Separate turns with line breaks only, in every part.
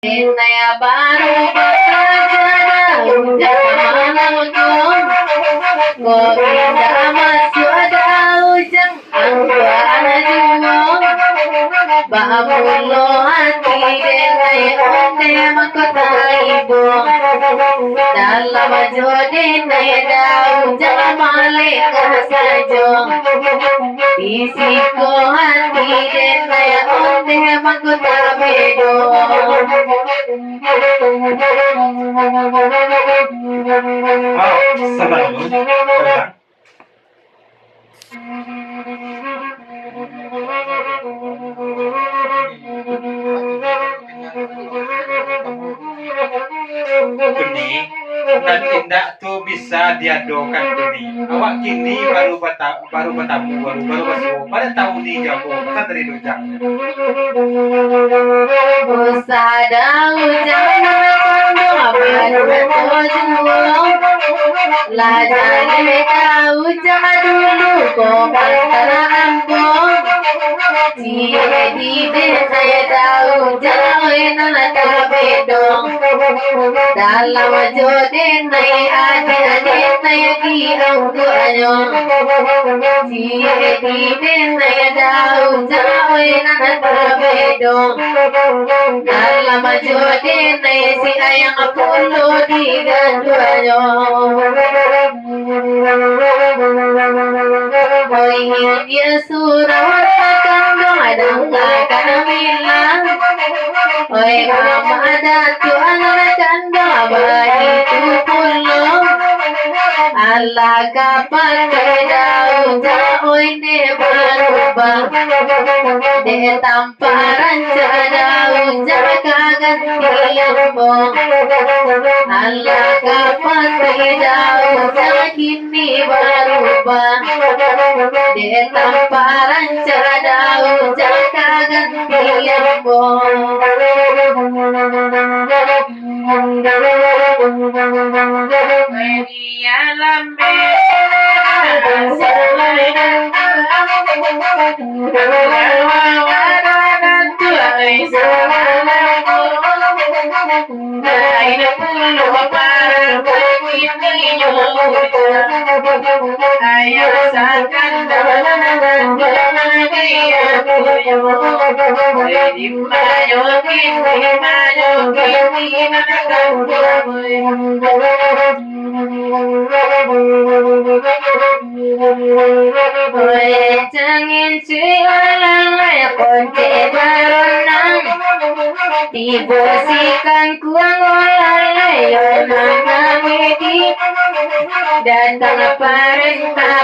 Naya baru bekerja dalam malam Govinda masuk ada ujang angguan juang Bamulo hati denai onde makota ibu Dalam jodi naya dau jangan malik sajo Isiko hati denai onde makota bedo
Sabar dulu. Benih dan tindak tuh bisa diadokan benih. Awak kini baru bertamu baru masuk pada tahun ini jago kita dari dojang.
Usada ujang kandung baru berjuang Lajane tahu jangan dulu kau antara ambong Di saya tahu jangan nak bedong Dalam jodoh nai ada nai di angguanyo Di saya tahu jangan nak bedong Dalam jodoh nai si ayang apolo di ganduanyo Hoy surawat kandung adang kamilang Hoy mama datu anak kandung bayi tu pulong Allah kapan kedau jauh ini berubah De tamparan jauh jaga gantian bong Allah kapan kedau kini berubah De tamparan jauh jaga gantian bong Jangan cialan konce baronang Dibosikan kuang oleh namedi Datang parenta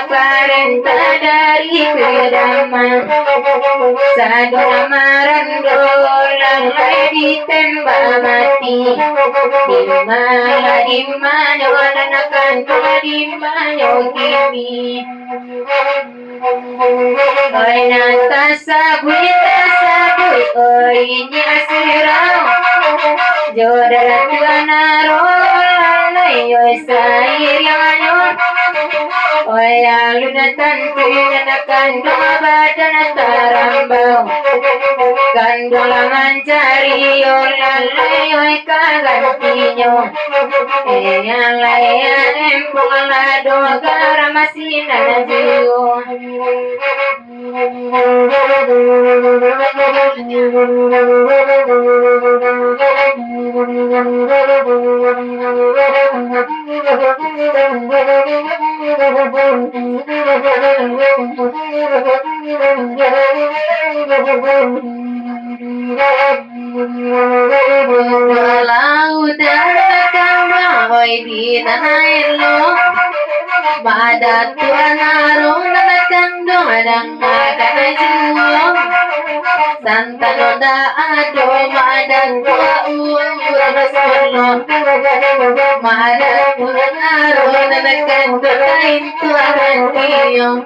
dari kedaman Sadamaran dolang ditembak mati Dimana wanakan dimana gini Oi nanta sabui oi nyasirau Jodoh tuana rolai oi sayiryanyo Oi aluna tantu kandung badan tarambau Kandulangan cari olalai oi kagantinyo Yang layan empung lado karamasinan jiyo Laut dan oi di nailo Badat tuan arung kandung adang makan juang Santan oda ado madan tua urang solo Madan tuan arung kandung kain tuan tiong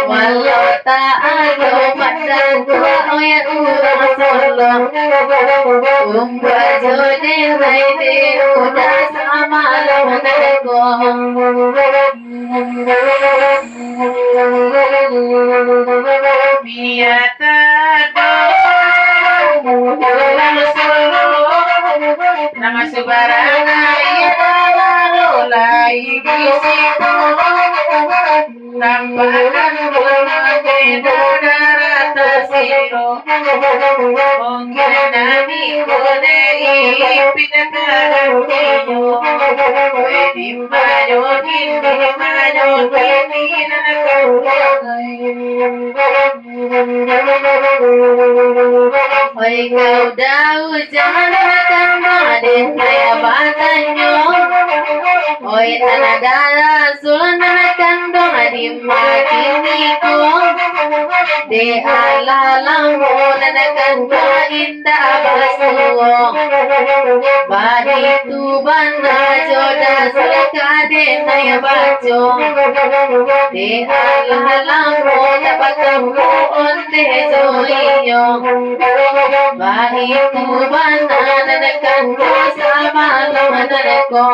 Walau tak ado madan tua oya urang solo Umba jode raide udah sama lamuneko Biata do Nama sebarana ia mulai di situ tampakan berbeda darah tersiro mungkin nami kode ipitakan kiyo wedi mayo kini Oi kau dahu jangan makan maden kaya batanyo Oi tanah darah sulan makan dong adim makin ko De ala lambo nanakan ko indah basuo Bani tu bana joda salakade naya baco De ala lambo tapatam ko onde joiyo Bani tu bana nanakan ko sama laman ko